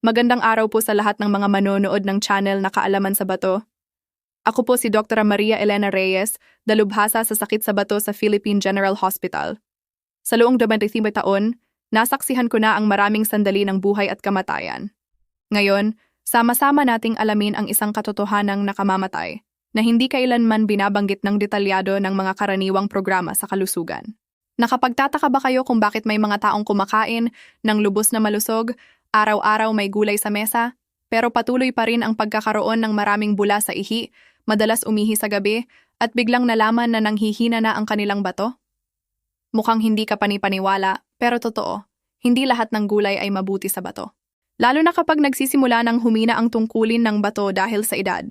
Magandang araw po sa lahat ng mga manonood ng channel na Kaalaman sa Bato. Ako po si Dr. Maria Elena Reyes, dalubhasa sa sakit sa bato sa Philippine General Hospital. Sa loong 25 taon, nasaksihan ko na ang maraming sandali ng buhay at kamatayan. Ngayon, sama-sama nating alamin ang isang katotohanang nakamamatay na hindi kailanman binabanggit ng detalyado ng mga karaniwang programa sa kalusugan. Nakapagtataka ba kayo kung bakit may mga taong kumakain ng lubos na malusog, araw-araw may gulay sa mesa, pero patuloy pa rin ang pagkakaroon ng maraming bula sa ihi, madalas umihi sa gabi, at biglang nalaman na nanghihina na ang kanilang bato? Mukhang hindi ka panipaniwala, pero totoo, hindi lahat ng gulay ay mabuti sa bato. Lalo na kapag nagsisimula ng humina ang tungkulin ng bato dahil sa edad.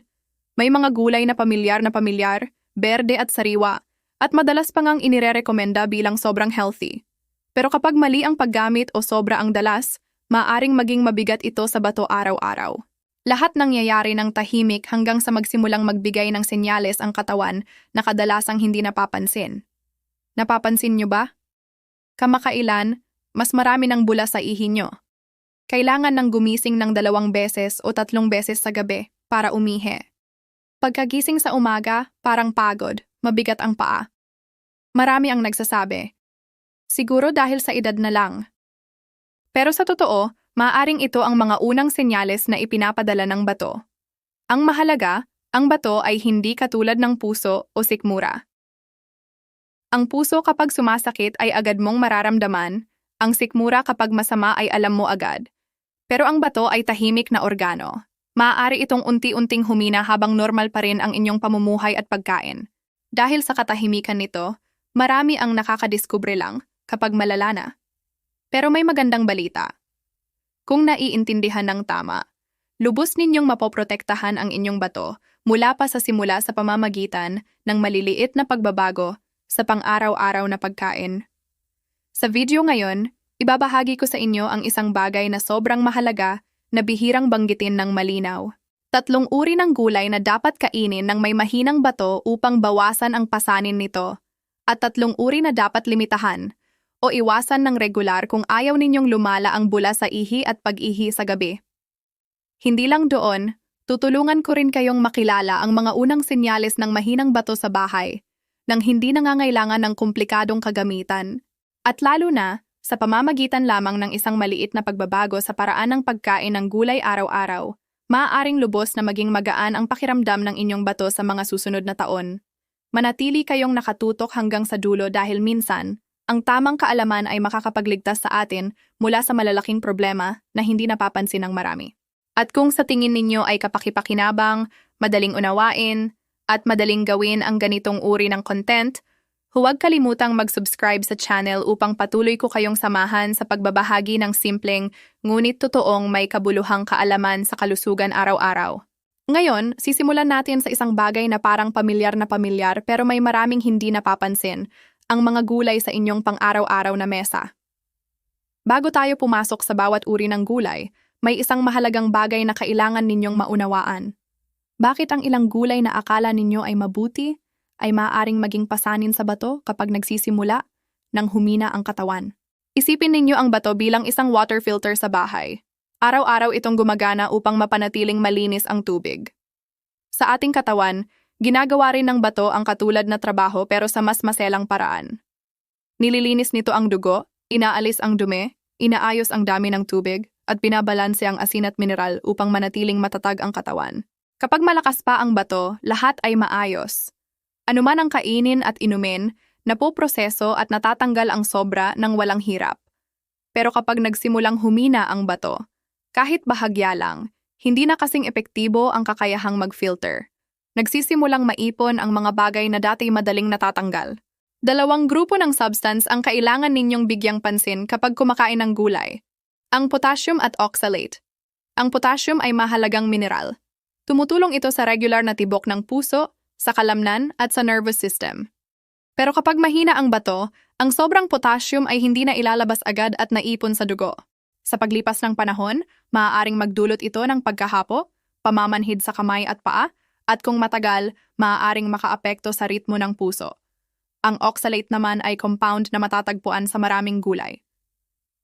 May mga gulay na pamilyar, berde at sariwa, at madalas pa ngang inirerekomenda bilang sobrang healthy. Pero kapag mali ang paggamit o sobra ang dalas, maaring maging mabigat ito sa bato araw-araw. Lahat nangyayari ng tahimik hanggang sa magsimulang magbigay ng senyales ang katawan na kadalasang hindi napapansin. Napapansin nyo ba? Kamakailan, mas marami ng bula sa ihi nyo. Kailangan ng gumising ng 2 beses o 3 beses sa gabi para umihi. Pagkagising sa umaga, parang pagod, mabigat ang paa. Marami ang nagsasabi, siguro dahil sa edad na lang. Pero sa totoo, maaaring ito ang mga unang senyales na ipinapadala ng bato. Ang mahalaga, ang bato ay hindi katulad ng puso o sikmura. Ang puso kapag sumasakit ay agad mong mararamdaman, ang sikmura kapag masama ay alam mo agad. Pero ang bato ay tahimik na organo. Maaari itong unti-unting humina habang normal pa rin ang inyong pamumuhay at pagkain. Dahil sa katahimikan nito, marami ang nakakadiskubre lang kapag malala na. Pero may magandang balita. Kung naiintindihan ng tama, lubos ninyong mapoprotektahan ang inyong bato mula pa sa simula sa pamamagitan ng maliliit na pagbabago sa pang-araw-araw na pagkain. Sa video ngayon, ibabahagi ko sa inyo ang isang bagay na sobrang mahalaga na bihirang banggitin ng malinaw. 3 uri ng gulay na dapat kainin ng may mahinang bato upang bawasan ang pasanin nito, at 3 uri na dapat limitahan o iwasan ng regular kung ayaw ninyong lumala ang bula sa ihi at pag-ihi sa gabi. Hindi lang doon, tutulungan ko rin kayong makilala ang mga unang senyales ng mahinang bato sa bahay, nang hindi nangangailangan ng komplikadong kagamitan, at lalo na sa pamamagitan lamang ng isang maliit na pagbabago sa paraan ng pagkain ng gulay araw-araw, maaaring lubos na maging magaan ang pakiramdam ng inyong bato sa mga susunod na taon. Manatili kayong nakatutok hanggang sa dulo dahil minsan, ang tamang kaalaman ay makakapagligtas sa atin mula sa malalaking problema na hindi napapansin ng marami. At kung sa tingin ninyo ay kapakipakinabang, madaling unawain, at madaling gawin ang ganitong uri ng content, huwag kalimutang mag-subscribe sa channel upang patuloy ko kayong samahan sa pagbabahagi ng simpleng ngunit totoong may kabuluhang kaalaman sa kalusugan araw-araw. Ngayon, sisimulan natin sa isang bagay na parang pamilyar pero may maraming hindi napapansin, ang mga gulay sa inyong pang-araw-araw na mesa. Bago tayo pumasok sa bawat uri ng gulay, may isang mahalagang bagay na kailangan ninyong maunawaan. Bakit ang ilang gulay na akala ninyo ay mabuti ay maaaring maging pasanin sa bato kapag nagsisimula nang humina ang katawan? Isipin ninyo ang bato bilang isang water filter sa bahay. Araw-araw itong gumagana upang mapanatiling malinis ang tubig. Sa ating katawan, ginagawa rin ng bato ang katulad na trabaho pero sa mas maselang paraan. Nililinis nito ang dugo, inaalis ang dumi, inaayos ang dami ng tubig, at binabalanse ang asin at mineral upang manatiling matatag ang katawan. Kapag malakas pa ang bato, lahat ay maayos. Anuman ang kainin at inumin, napoproseso at natatanggal ang sobra ng walang hirap. Pero kapag nagsimulang humina ang bato, kahit bahagya lang, hindi na kasing epektibo ang kakayahang mag-filter. Nagsisimulang maipon ang mga bagay na dati madaling natatanggal. 2 grupo ng substance ang kailangan ninyong bigyang pansin kapag kumakain ng gulay. Ang potassium at oxalate. Ang potassium ay mahalagang mineral. Tumutulong ito sa regular na tibok ng puso, sa kalamnan at sa nervous system. Pero kapag mahina ang bato, ang sobrang potassium ay hindi na ilalabas agad at naipon sa dugo. Sa paglipas ng panahon, maaaring magdulot ito ng pagkahapo, pamamanhid sa kamay at paa, at kung matagal, maaaring makaapekto sa ritmo ng puso. Ang oxalate naman ay compound na matatagpuan sa maraming gulay.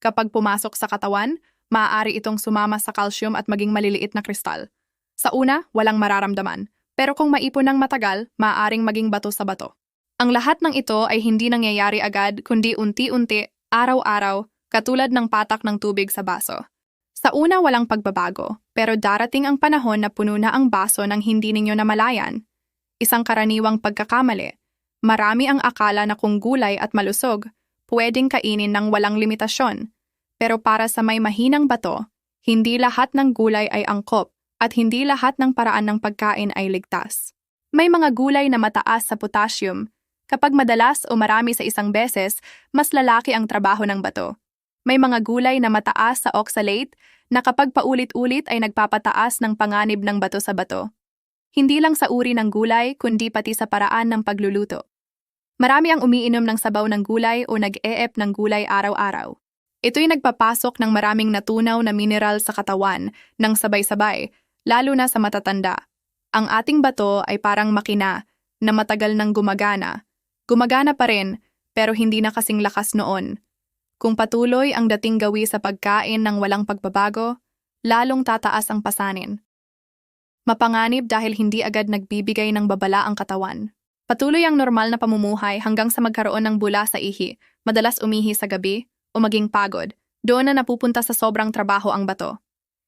Kapag pumasok sa katawan, maaari itong sumama sa calcium at maging maliliit na kristal. Sa una, walang mararamdaman. Pero kung maipon ng matagal, maaaring maging bato sa bato. Ang lahat ng ito ay hindi nangyayari agad kundi unti-unti, araw-araw, katulad ng patak ng tubig sa baso. Sa una walang pagbabago, pero darating ang panahon na puno na ang baso ng hindi ninyo namalayan. Isang karaniwang pagkakamali. Marami ang akala na kung gulay at malusog, pwedeng kainin ng walang limitasyon. Pero para sa may mahinang bato, hindi lahat ng gulay ay angkop at hindi lahat ng paraan ng pagkain ay ligtas. May mga gulay na mataas sa potassium. Kapag madalas o marami sa isang beses, mas lalaki ang trabaho ng bato. May mga gulay na mataas sa oxalate na kapag paulit-ulit ay nagpapataas ng panganib ng bato sa bato. Hindi lang sa uri ng gulay, kundi pati sa paraan ng pagluluto. Marami ang umiinom ng sabaw ng gulay o nag-e-ep ng gulay araw-araw. Ito'y nagpapasok ng maraming natunaw na mineral sa katawan ng sabay-sabay, lalo na sa matatanda. Ang ating bato ay parang makina na matagal nang gumagana. Gumagana pa rin, pero hindi na kasing lakas noon. Kung patuloy ang dating gawi sa pagkain ng walang pagbabago, lalong tataas ang pasanin. Mapanganib dahil hindi agad nagbibigay ng babala ang katawan. Patuloy ang normal na pamumuhay hanggang sa magkaroon ng bula sa ihi, madalas umihi sa gabi, o maging pagod. Doon na napupunta sa sobrang trabaho ang bato.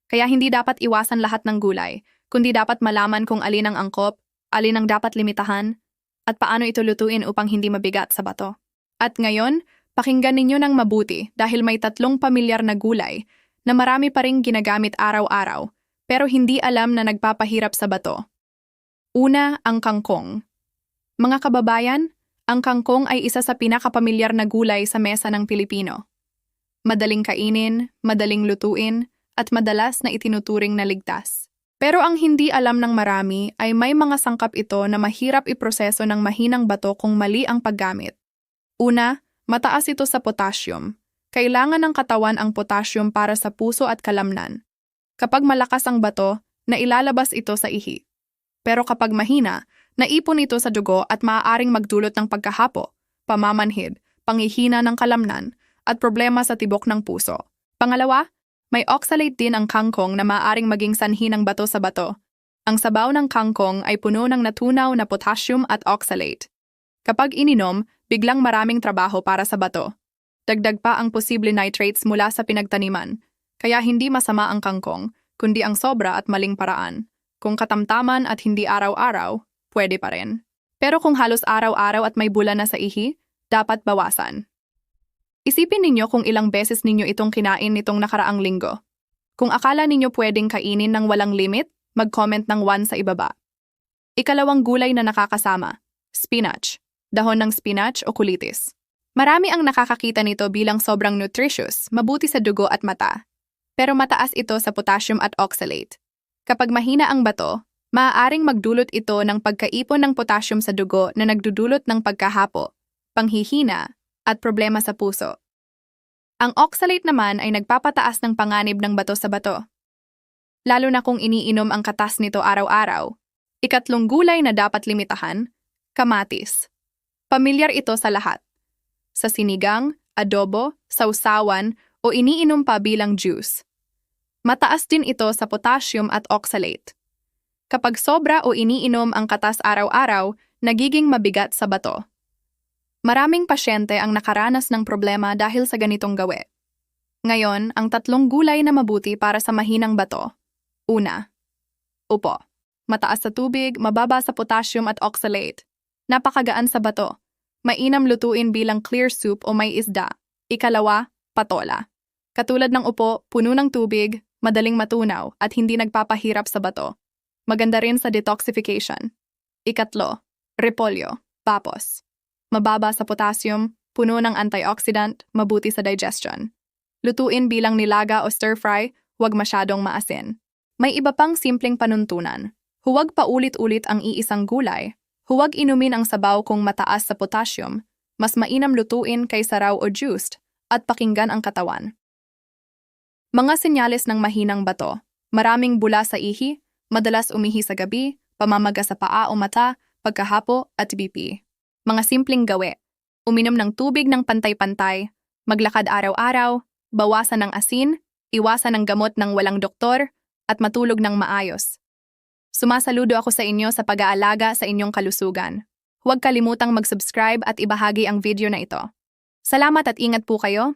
Kaya hindi dapat iwasan lahat ng gulay, kundi dapat malaman kung alin ang angkop, alin ang dapat limitahan, at paano ito lutuin upang hindi mabigat sa bato. At ngayon, pakinggan ninyo ng mabuti dahil may 3 pamilyar na gulay na marami pa ring ginagamit araw-araw, pero hindi alam na nagpapahirap sa bato. Una, ang kangkong. Mga kababayan, ang kangkong ay isa sa pinakapamilyar na gulay sa mesa ng Pilipino. Madaling kainin, madaling lutuin, at madalas na itinuturing na ligtas. Pero ang hindi alam ng marami ay may mga sangkap ito na mahirap iproseso ng mahinang bato kung mali ang paggamit. Una, mataas ito sa potassium. Kailangan ng katawan ang potassium para sa puso at kalamnan. Kapag malakas ang bato, nailalabas ito sa ihi. Pero kapag mahina, naipon ito sa dugo at maaaring magdulot ng pagkahapo, pamamanhid, panghihina ng kalamnan, at problema sa tibok ng puso. Pangalawa, may oxalate din ang kangkong na maaaring maging sanhi ng bato sa bato. Ang sabaw ng kangkong ay puno ng natunaw na potassium at oxalate. Kapag ininom, biglang maraming trabaho para sa bato. Dagdag pa ang posible nitrates mula sa pinagtaniman, kaya hindi masama ang kangkong, kundi ang sobra at maling paraan. Kung katamtaman at hindi araw-araw, pwede pa rin. Pero kung halos araw-araw at may bula na sa ihi, dapat bawasan. Isipin ninyo kung ilang beses ninyo itong kinain nitong nakaraang linggo. Kung akala ninyo pwedeng kainin ng walang limit, mag-comment ng 1 sa ibaba. Ikalawang gulay na nakakasama, spinach, dahon ng spinach o kulitis. Marami ang nakakakita nito bilang sobrang nutritious, mabuti sa dugo at mata. Pero mataas ito sa potassium at oxalate. Kapag mahina ang bato, maaaring magdulot ito ng pagkaipon ng potassium sa dugo na nagdudulot ng pagkahapo, panghihina, at problema sa puso. Ang oxalate naman ay nagpapataas ng panganib ng bato sa bato. Lalo na kung iniinom ang katas nito araw-araw. Ikatlong gulay na dapat limitahan, kamatis. Pamilyar ito sa lahat. Sa sinigang, adobo, sausawan, o iniinom pa bilang juice. Mataas din ito sa potassium at oxalate. Kapag sobra o iniinom ang katas araw-araw, nagiging mabigat sa bato. Maraming pasyente ang nakaranas ng problema dahil sa ganitong gawi. Ngayon, ang 3 gulay na mabuti para sa mahinang bato. Una, upo. Mataas sa tubig, mababa sa potassium at oxalate. Napakagaan sa bato. Mainam lutuin bilang clear soup o may isda. Ikalawa, patola. Katulad ng upo, puno ng tubig, madaling matunaw at hindi nagpapahirap sa bato. Maganda rin sa detoxification. Ikatlo, repolyo, papos. Mababa sa potassium, puno ng antioxidant, mabuti sa digestion. Lutuin bilang nilaga o stir-fry, huwag masyadong maasin. May iba pang simpleng panuntunan. Huwag paulit-ulit ang iisang gulay. Huwag inumin ang sabaw kung mataas sa potassium. Mas mainam lutuin kaysa raw o juiced at pakinggan ang katawan. Mga senyales ng mahinang bato. Maraming bula sa ihi, madalas umihi sa gabi, pamamaga sa paa o mata, pagkahapo at BP. Mga simpleng gawi. Uminom ng tubig ng pantay-pantay, maglakad araw-araw, bawasan ng asin, iwasan ang gamot ng walang doktor, at matulog ng maayos. Sumasaludo ako sa inyo sa pag-aalaga sa inyong kalusugan. Huwag kalimutang mag-subscribe at ibahagi ang video na ito. Salamat at ingat po kayo.